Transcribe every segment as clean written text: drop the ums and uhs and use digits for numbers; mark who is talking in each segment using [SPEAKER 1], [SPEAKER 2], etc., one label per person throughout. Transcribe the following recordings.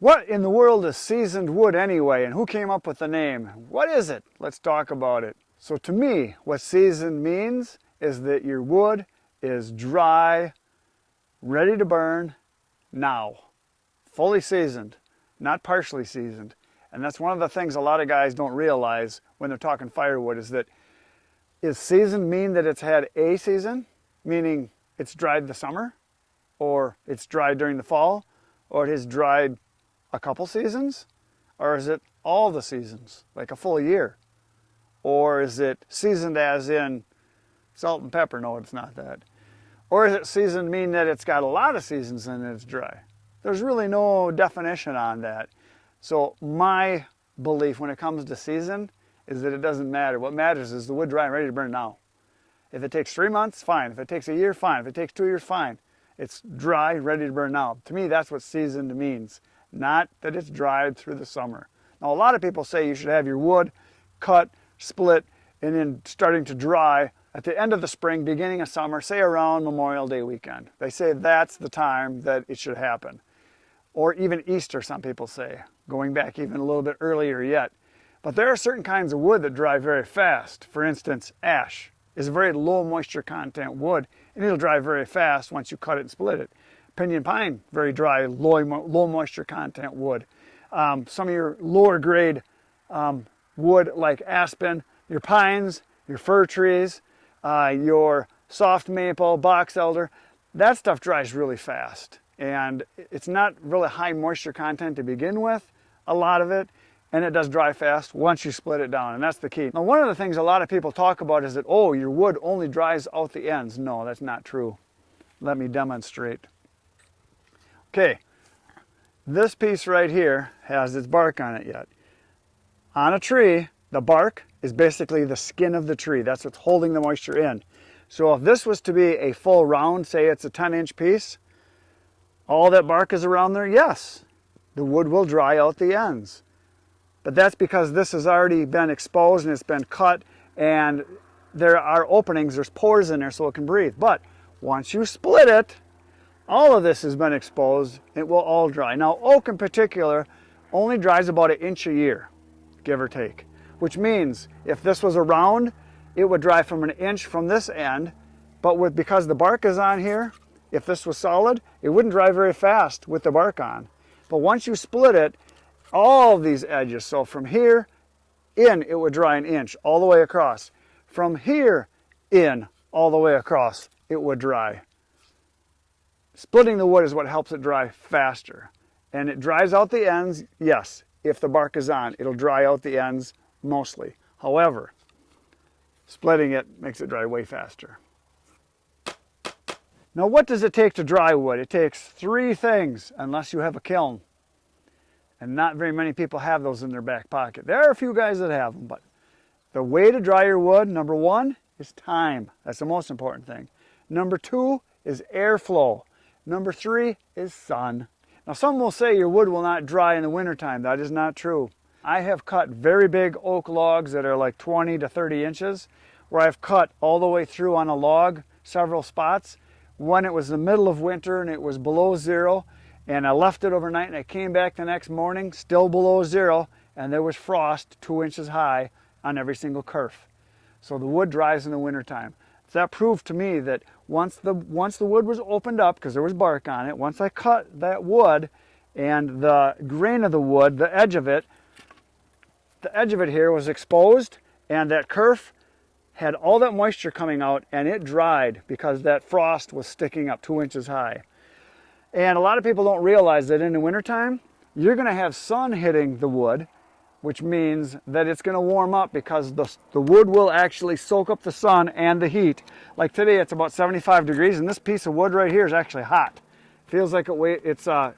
[SPEAKER 1] What in the world is seasoned wood anyway, and who came up with the name? What is it? Let's talk about it. So to me, what seasoned means is that your wood is dry, ready to burn now. Fully seasoned, not partially seasoned. And that's one of the things a lot of guys don't realize when they're talking firewood is that, is seasoned mean that it's had a season, meaning it's dried the summer, or it's dried during the fall, or it has dried a couple seasons, or is it all the seasons, like a full year? Or is it seasoned as in salt and pepper? No, it's not that. Or is it seasoned mean that it's got a lot of seasons and it's dry? There's really no definition on that. So my belief when it comes to season is that it doesn't matter. What matters is the wood dry and ready to burn now. If it takes 3 months, fine. If it takes a year, fine. If it takes 2 years, fine. It's dry, ready to burn now. To me, that's what seasoned means. Not that it's dried through the summer. Now, a lot of people say you should have your wood cut, split, and then starting to dry at the end of the spring, beginning of summer, say around Memorial Day weekend. They say that's the time that it should happen. Or even Easter, some people say, going back even a little bit earlier yet. But there are certain kinds of wood that dry very fast. For instance, ash is a very low moisture content wood, and it'll dry very fast once you cut it and split it. Pinyon pine, very dry, low moisture content wood. Some of your lower grade wood like aspen, your pines, your fir trees, your soft maple, box elder, that stuff dries really fast. And it's not really high moisture content to begin with, a lot of it, and it does dry fast once you split it down, and that's the key. Now, one of the things a lot of people talk about is that, oh, your wood only dries out the ends. No, that's not true. Let me demonstrate. Okay, this piece right here has its bark on it yet. On a tree, the bark is basically the skin of the tree. That's what's holding the moisture in. So if this was to be a full round, say it's a 10-inch piece, all that bark is around there, yes, the wood will dry out the ends. But that's because this has already been exposed and it's been cut, and there are openings, there's pores in there so it can breathe. But once you split it, all of this has been exposed, it will all dry. Now, oak in particular only dries about 1 inch a year, give or take. Which means if this was a round, it would dry from 1 inch from this end, but because the bark is on here, if this was solid, it wouldn't dry very fast with the bark on. But once you split it, all of these edges, so from here in, it would dry 1 inch all the way across. From here in, all the way across, it would dry. Splitting the wood is what helps it dry faster. And it dries out the ends, yes, if the bark is on, it'll dry out the ends mostly. However, splitting it makes it dry way faster. Now, what does it take to dry wood? It takes 3 things, unless you have a kiln. And not very many people have those in their back pocket. There are a few guys that have them, but the way to dry your wood, number 1, is time. That's the most important thing. Number 2 is airflow. Number 3 is sun. Now, some will say your wood will not dry in the wintertime. That is not true. I have cut very big oak logs that are like 20 to 30 inches, where I've cut all the way through on a log, several spots, when it was the middle of winter and it was below 0, and I left it overnight and I came back the next morning, still below 0, and there was frost 2 inches high on every single kerf. So the wood dries in the wintertime. That proved to me that once the wood was opened up, because there was bark on it, once I cut that wood and the grain of the wood, the edge of it here was exposed, and that kerf had all that moisture coming out, and it dried because that frost was sticking up 2 inches high. And a lot of people don't realize that in the wintertime, you're going to have sun hitting the wood, which means that it's going to warm up because the wood will actually soak up the sun and the heat. Like today, it's about 75 degrees, and this piece of wood right here is actually hot. Feels like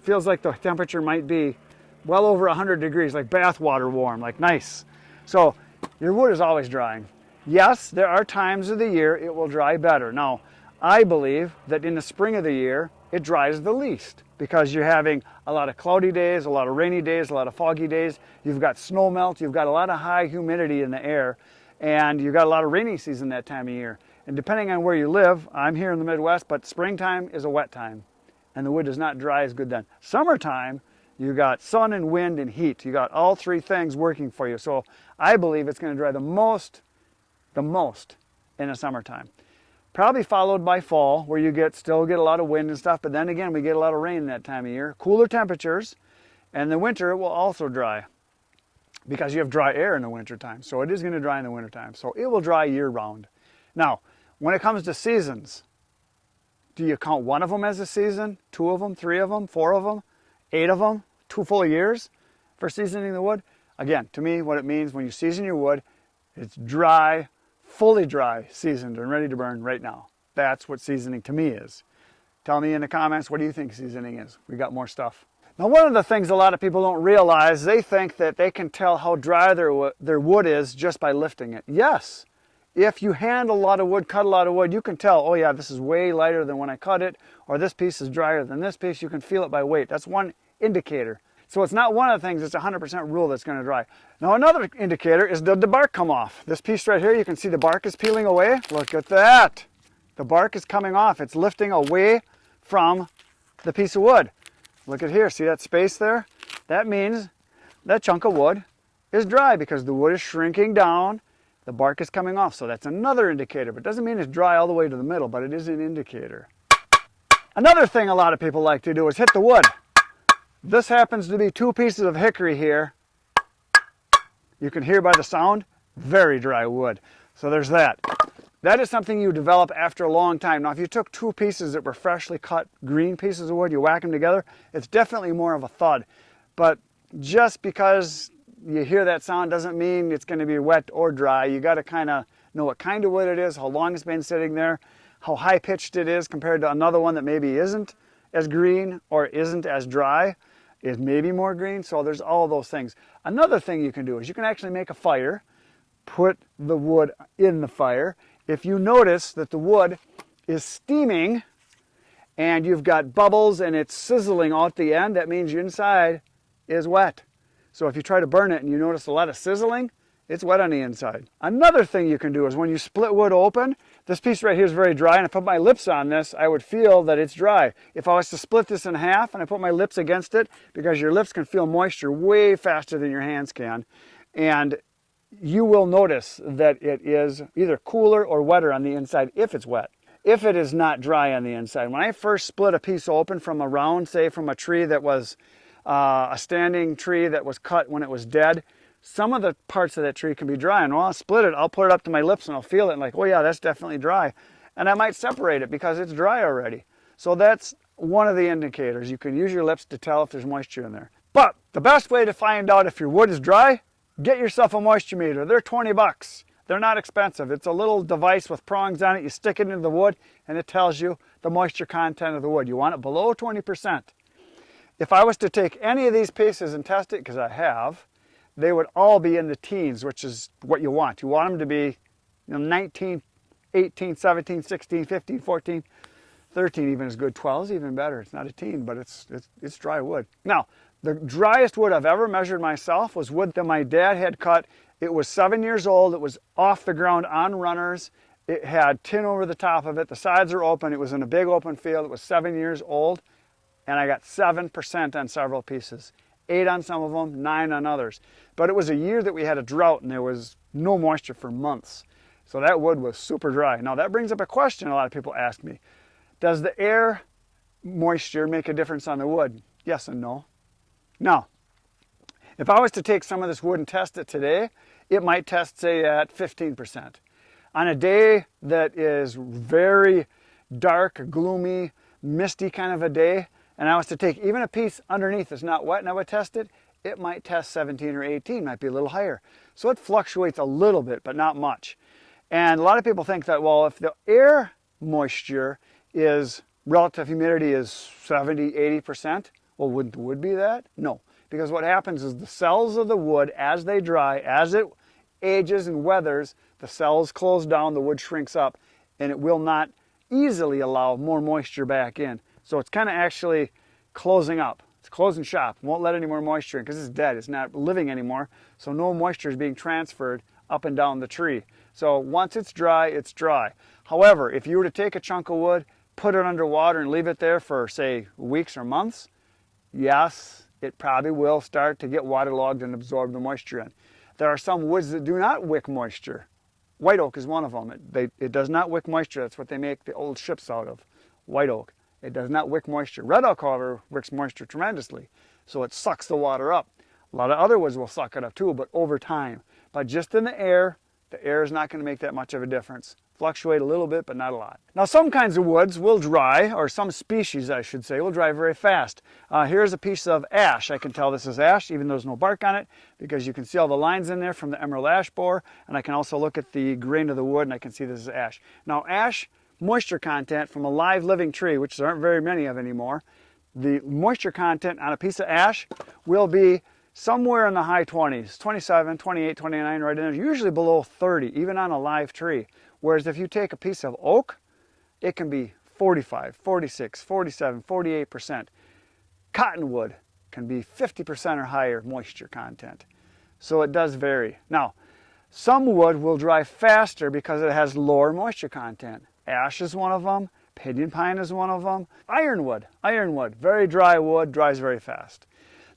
[SPEAKER 1] feels like the temperature might be well over 100 degrees, like bath water warm, like nice. So your wood is always drying. Yes, there are times of the year it will dry better. Now, I believe that in the spring of the year, it dries the least because you're having a lot of cloudy days, a lot of rainy days, a lot of foggy days. You've got snow melt, you've got a lot of high humidity in the air, and you've got a lot of rainy season that time of year. And depending on where you live, I'm here in the Midwest, but springtime is a wet time, and the wood does not dry as good then. Summertime You got sun and wind and heat. You got all three things working for you. So I believe it's going to dry the most in the summertime. Probably followed by fall, where you still get a lot of wind and stuff, but then again, we get a lot of rain that time of year. Cooler temperatures, and the winter it will also dry because you have dry air in the wintertime. So it is going to dry in the wintertime. So it will dry year round. Now, when it comes to seasons, do you count one of them as a season? 2 of them, 3 of them, 4 of them, 8 of them, 2 full years for seasoning the wood? Again, to me, what it means when you season your wood, it's dry, fully dry, seasoned, and ready to burn right now. That's what seasoning to me is. Tell me in the comments, what do you think seasoning is? We got more stuff. Now, one of the things a lot of people don't realize, they think that they can tell how dry their wood is just by lifting it. Yes, if you handle a lot of wood, cut a lot of wood, you can tell, oh yeah, this is way lighter than when I cut it, or this piece is drier than this piece. You can feel it by weight. That's one indicator. So it's not one of the things, it's a 100% rule that's going to dry. Now another indicator is, did the bark come off? This piece right here, you can see the bark is peeling away. Look at that. The bark is coming off. It's lifting away from the piece of wood. Look at here, see that space there? That means that chunk of wood is dry because the wood is shrinking down, the bark is coming off. So that's another indicator, but it doesn't mean it's dry all the way to the middle, but it is an indicator. Another thing a lot of people like to do is hit the wood. This happens to be 2 pieces of hickory here. You can hear by the sound, very dry wood. So there's that. That is something you develop after a long time. Now, if you took 2 pieces that were freshly cut green pieces of wood, you whack them together, it's definitely more of a thud. But just because you hear that sound doesn't mean it's going to be wet or dry. You got to kind of know what kind of wood it is, how long it's been sitting there, how high pitched it is compared to another one that maybe isn't as green or isn't as dry, is maybe more green. So there's all those things. Another thing you can do is you can actually make a fire, put the wood in the fire. If you notice that the wood is steaming and you've got bubbles and it's sizzling out the end, that means your inside is wet. So if you try to burn it and you notice a lot of sizzling, it's wet on the inside. Another thing you can do is when you split wood open, this piece right here is very dry, and if I put my lips on this, I would feel that it's dry. If I was to split this in half and I put my lips against it, because your lips can feel moisture way faster than your hands can, and you will notice that it is either cooler or wetter on the inside if it's wet. If it is not dry on the inside. When I first split a piece open from a round, say from a tree that was a standing tree that was cut when it was dead, some of the parts of that tree can be dry, and when I'll split it, I'll put it up to my lips and I'll feel it and like, oh yeah, that's definitely dry. And I might separate it because it's dry already. So that's one of the indicators. You can use your lips to tell if there's moisture in there. But the best way to find out if your wood is dry, get yourself a moisture meter. They're 20 bucks. They're not expensive. It's a little device with prongs on it. You stick it into the wood and it tells you the moisture content of the wood. You want it below 20%. If I was to take any of these pieces and test it, because I have, they would all be in the teens, which is what you want. You want them to be 19, 18, 17, 16, 15, 14, 13 even is good. 12 is even better. It's not a teen, but it's dry wood. Now, the driest wood I've ever measured myself was wood that my dad had cut. It was 7 years old. It was off the ground on runners. It had tin over the top of it. The sides are open. It was in a big open field. It was 7 years old, and I got 7% on several pieces. 8 on some of them, 9 on others. But it was a year that we had a drought and there was no moisture for months. So that wood was super dry. Now that brings up a question a lot of people ask me. Does the air moisture make a difference on the wood? Yes and no. Now, if I was to take some of this wood and test it today, it might test, say, at 15%. On a day that is very dark, gloomy, misty kind of a day, and I was to take even a piece underneath that's not wet and I would test it, it might test 17 or 18, might be a little higher. So it fluctuates a little bit, but not much. And a lot of people think that, well, if the air moisture is, relative humidity is 70, 80%, well, wouldn't the wood be that? No, because what happens is the cells of the wood, as they dry, as it ages and weathers, the cells close down, the wood shrinks up, and it will not easily allow more moisture back in. So it's kind of actually closing up. It's closing shop. Won't let any more moisture in because it's dead. It's not living anymore. So no moisture is being transferred up and down the tree. So once it's dry, it's dry. However, if you were to take a chunk of wood, put it under water and leave it there for, say, weeks or months, yes, it probably will start to get waterlogged and absorb the moisture in. There are some woods that do not wick moisture. White oak is one of them. It does not wick moisture. That's what they make the old ships out of, white oak. It does not wick moisture. Red oak, however, wicks moisture tremendously, so it sucks the water up. A lot of other woods will suck it up too, but over time. But just in the air is not going to make that much of a difference. Fluctuate a little bit, but not a lot. Now, some kinds of woods will dry, or some species, I should say, will dry very fast. Here's a piece of ash. I can tell this is ash, even though there's no bark on it, because you can see all the lines in there from the emerald ash borer, and I can also look at the grain of the wood, and I can see this is ash. Now, ash moisture content from a live living tree, which there aren't very many of anymore, the moisture content on a piece of ash will be somewhere in the high 20s, 27, 28, 29, right in there, usually below 30, even on a live tree. Whereas if you take a piece of oak, it can be 45, 46, 47, 48%. Cottonwood can be 50% or higher moisture content. So it does vary. Now, some wood will dry faster because it has lower moisture content. Ash is one of them. Pigeon pine is one of them. Ironwood, very dry wood, dries very fast.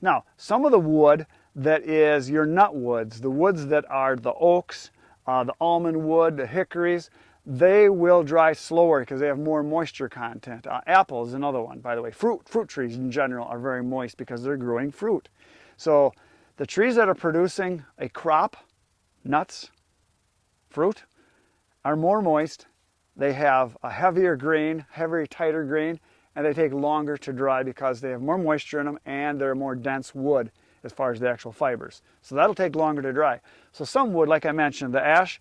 [SPEAKER 1] Now, some of the wood that is your nut woods, the woods that are the oaks, the almond wood, the hickories, they will dry slower because they have more moisture content. Apple is another one, by the way. Fruit trees in general are very moist because they're growing fruit. So the trees that are producing a crop, nuts, fruit, are more moist. They have a heavier grain, tighter grain, and they take longer to dry because they have more moisture in them and they're more dense wood as far as the actual fibers. So that'll take longer to dry. So some wood, like I mentioned, the ash,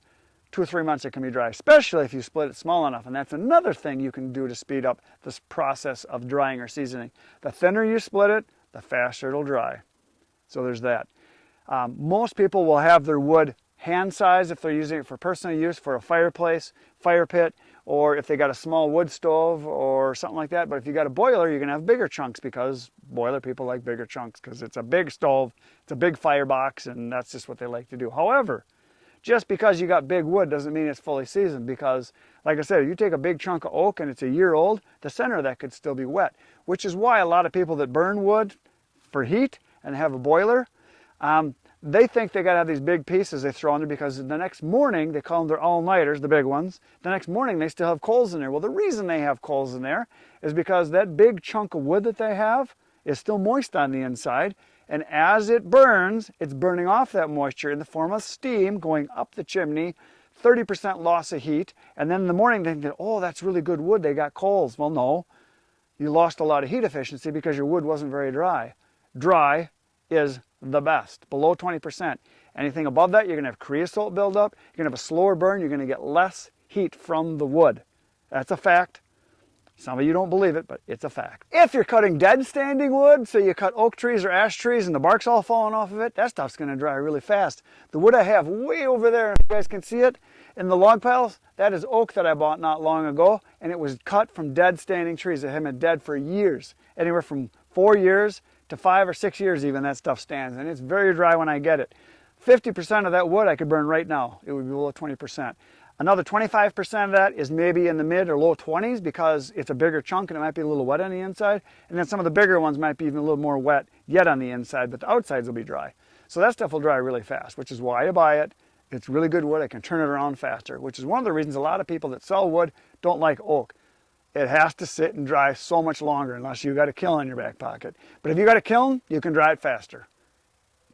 [SPEAKER 1] 2 or 3 months it can be dry, especially if you split it small enough. And that's another thing you can do to speed up this process of drying or seasoning. The thinner you split it, the faster it'll dry. So there's that. Most people will have their wood hand size if they're using it for personal use, for a fireplace, fire pit, or if they got a small wood stove or something like that. But if you got a boiler, you're going to have bigger chunks because boiler people like bigger chunks because it's a big stove, it's a big firebox, and that's just what they like to do. However, just because you got big wood doesn't mean it's fully seasoned because, like I said, if you take a big chunk of oak and it's a year old, the center of that could still be wet, which is why a lot of people that burn wood for heat and have a boiler, they think they got to have these big pieces they throw in there because the next morning, they call them their all-nighters, the big ones, the next morning they still have coals in there. Well, the reason they have coals in there is because that big chunk of wood that they have is still moist on the inside, and as it burns, it's burning off that moisture in the form of steam going up the chimney, 30% loss of heat, and then in the morning they think, oh, that's really good wood, they got coals. Well, no, you lost a lot of heat efficiency because your wood wasn't very dry. Dry is the best, below 20%. Anything above that, you're going to have creosote buildup, you're going to have a slower burn, you're going to get less heat from the wood. That's a fact. Some of you don't believe it, but it's a fact. If you're cutting dead standing wood, so you cut oak trees or ash trees and the bark's all falling off of it, that stuff's going to dry really fast. The wood I have way over there, if you guys can see it, in the log piles, that is oak that I bought not long ago, and it was cut from dead standing trees that have been dead for years. Anywhere from 4 years to 5 or 6 years even, that stuff stands, and it's very dry when I get it. 50% of that wood I could burn right now. It would be below 20%. Another 25% of that is maybe in the mid or low 20s because it's a bigger chunk and it might be a little wet on the inside. And then some of the bigger ones might be even a little more wet yet on the inside, but the outsides will be dry. So that stuff will dry really fast, which is why I buy it. It's really good wood. I can turn it around faster, which is one of the reasons a lot of people that sell wood don't like oak. It has to sit and dry so much longer unless you got a kiln in your back pocket. But if you got a kiln, you can dry it faster.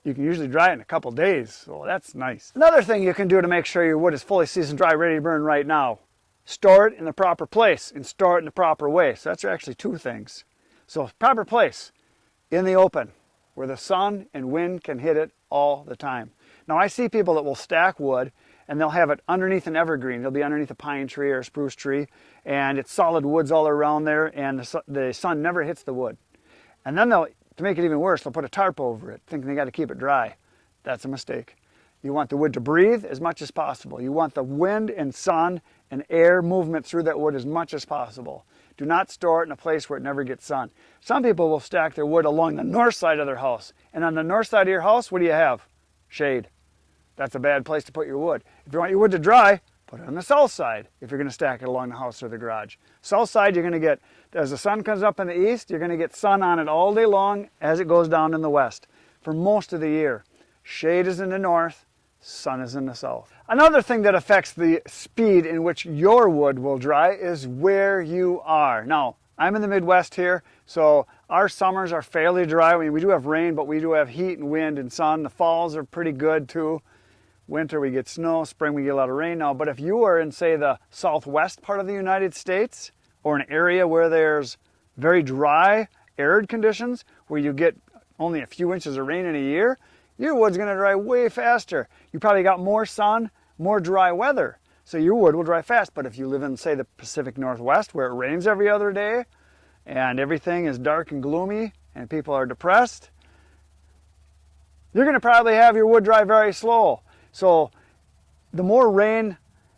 [SPEAKER 1] You can usually dry it in a couple days, so that's nice. Another thing you can do to make sure your wood is fully seasoned dry, ready to burn right now, store it in the proper place and store it in the proper way. So that's actually 2 things. So proper place, in the open, where the sun and wind can hit it all the time. Now I see people that will stack wood and they'll have it underneath an evergreen. They'll be underneath a pine tree or a spruce tree, and it's solid woods all around there, and the sun never hits the wood. And then they'll, to make it even worse, they'll put a tarp over it, thinking they got to keep it dry. That's a mistake. You want the wood to breathe as much as possible. You want the wind and sun and air movement through that wood as much as possible. Do not store it in a place where it never gets sun. Some people will stack their wood along the north side of their house. And on the north side of your house, what do you have? Shade. That's a bad place to put your wood. If you want your wood to dry, Put it on the south side if you're going to stack it along the house or the garage. South side, you're going to get, as the sun comes up in the east, you're going to get sun on it all day long as it goes down in the west for most of the year. Shade is in the north, sun is in the south. Another thing that affects the speed in which your wood will dry is where you are. Now, I'm in the Midwest here, so our summers are fairly dry. I mean, we do have rain, but we do have heat and wind and sun. The falls are pretty good too. Winter we get snow, spring we get a lot of rain now. But if you are in, say, the southwest part of the United States, or an area where there's very dry, arid conditions, where you get only a few inches of rain in a year, your wood's gonna dry way faster. You probably got more sun, more dry weather, so your wood will dry fast. But if you live in, say, the Pacific Northwest, where it rains every other day, and everything is dark and gloomy, and people are depressed, you're gonna probably have your wood dry very slow. So the more rain,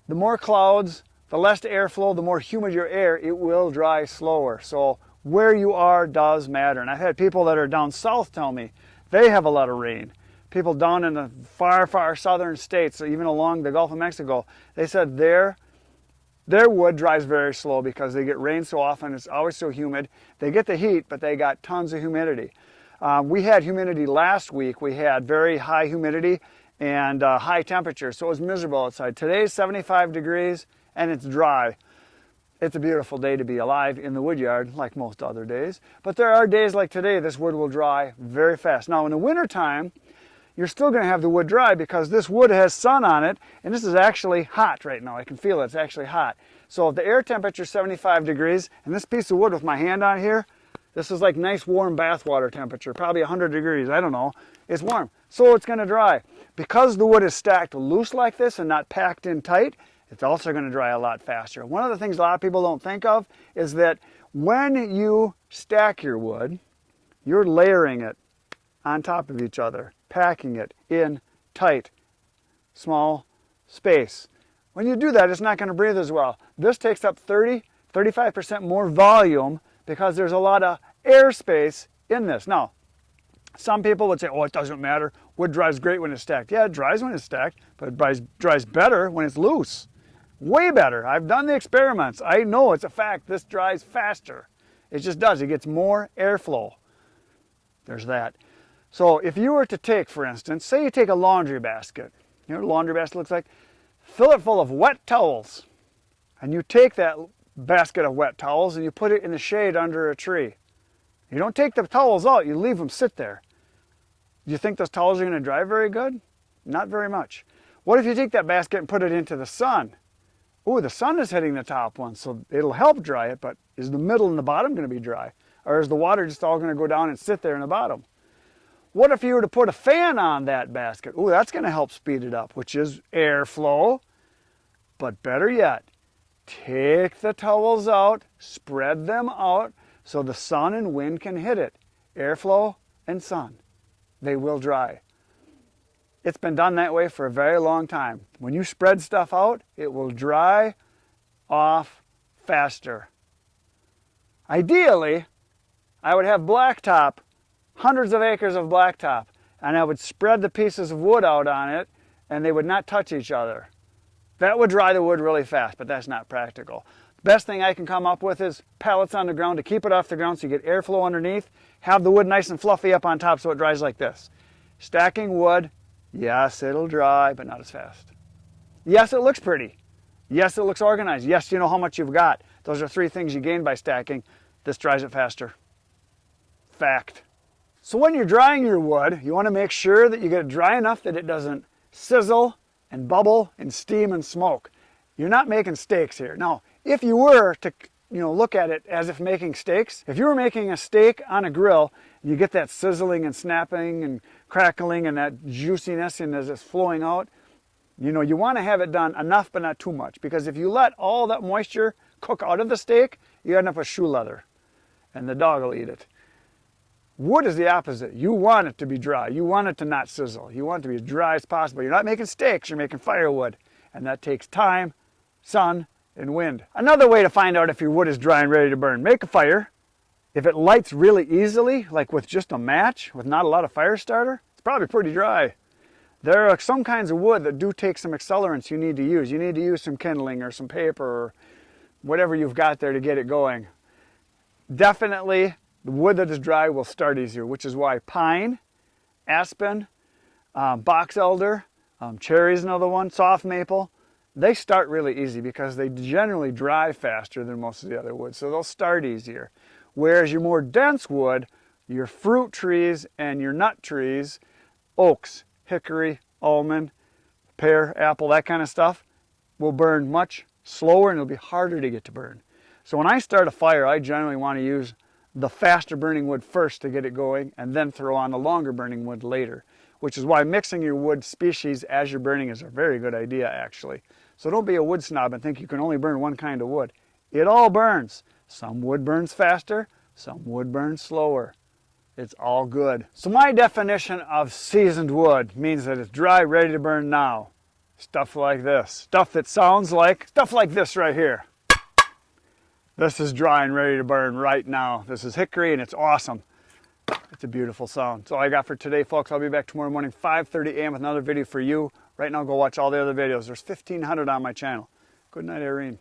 [SPEAKER 1] the more clouds, the less airflow, the more humid your air, it will dry slower. So where you are does matter. And I've had people that are down south tell me they have a lot of rain. People down in the far, far southern states, even along the Gulf of Mexico, they said their wood dries very slow because they get rain so often, it's always so humid. They get the heat, but they got tons of humidity. We had humidity last week. We had very high humidity and high temperature, so it was miserable outside. Today's 75 degrees and it's dry. It's a beautiful day to be alive in the wood yard, like most other days. But there are days like today, this wood will dry very fast. Now in the wintertime, you're still going to have the wood dry because this wood has sun on it, and this is actually hot right now. I can feel it, it's actually hot. So if the air temperature is 75 degrees, and this piece of wood with my hand on here, this is like nice warm bath water temperature, probably 100 degrees, I don't know. It's warm, so it's going to dry. Because the wood is stacked loose like this and not packed in tight, it's also going to dry a lot faster. One of the things a lot of people don't think of is that when you stack your wood, you're layering it on top of each other, packing it in tight, small space. When you do that, it's not going to breathe as well. This takes up 35% more volume because there's a lot of airspace in this. Now, some people would say, oh, it doesn't matter. Wood dries great when it's stacked. Yeah, it dries when it's stacked, but it dries better when it's loose. Way better. I've done the experiments. I know it's a fact. This dries faster. It just does. It gets more airflow. There's that. So if you were to take, for instance, say you take a laundry basket. You know what a laundry basket looks like? Fill it full of wet towels. And you take that basket of wet towels and you put it in the shade under a tree. You don't take the towels out. You leave them sit there. Do you think those towels are going to dry very good? Not very much. What if you take that basket and put it into the sun? Oh, the sun is hitting the top one, so it'll help dry it, but is the middle and the bottom going to be dry? Or is the water just all going to go down and sit there in the bottom? What if you were to put a fan on that basket? Oh, that's going to help speed it up, which is airflow. But better yet, take the towels out, spread them out, so the sun and wind can hit it. Airflow and sun. They will dry. It's been done that way for a very long time. When you spread stuff out, it will dry off faster. Ideally, I would have blacktop, hundreds of acres of blacktop, and I would spread the pieces of wood out on it, and they would not touch each other. That would dry the wood really fast, but that's not practical. The best thing I can come up with is pallets on the ground to keep it off the ground so you get airflow underneath. Have the wood nice and fluffy up on top so it dries like this. Stacking wood, yes, it'll dry, but not as fast. Yes, it looks pretty. Yes, it looks organized. Yes, you know how much you've got. Those are three things you gain by stacking. This dries it faster. Fact. So when you're drying your wood, you want to make sure that you get it dry enough that it doesn't sizzle and bubble and steam and smoke. You're not making steaks here. Now, if you were to look at it as if making steaks, if you were making a steak on a grill, and you get that sizzling and snapping and crackling and that juiciness and as it's flowing out, you want to have it done enough but not too much, because if you let all that moisture cook out of the steak, you end up with shoe leather and the dog will eat it. Wood is the opposite. You want it to be dry. You want it to not sizzle. You want it to be as dry as possible. You're not making steaks, you're making firewood. And that takes time, sun, and wind. Another way to find out if your wood is dry and ready to burn, make a fire. If it lights really easily, like with just a match, with not a lot of fire starter, it's probably pretty dry. There are some kinds of wood that do take some accelerants you need to use. You need to use some kindling or some paper or whatever you've got there to get it going. Definitely, the wood that is dry will start easier, which is why pine, aspen, box elder, cherry is another one, soft maple, they start really easy because they generally dry faster than most of the other woods, so they'll start easier. Whereas your more dense wood, your fruit trees and your nut trees, oaks, hickory, almond, pear, apple, that kind of stuff, will burn much slower and it'll be harder to get to burn. So when I start a fire, I generally want to use the faster burning wood first to get it going and then throw on the longer burning wood later, which is why mixing your wood species as you're burning is a very good idea actually. So don't be a wood snob and think you can only burn one kind of wood. It all burns. Some wood burns faster, some wood burns slower. It's all good. So my definition of seasoned wood means that it's dry, ready to burn now. Stuff like this. Stuff that sounds like, stuff like this right here. This is dry and ready to burn right now. This is hickory and it's awesome. It's a beautiful sound. That's all I got for today, folks. I'll be back tomorrow morning, 5:30 a.m. with another video for you. Right now, go watch all the other videos. There's 1,500 on my channel. Good night, Irene.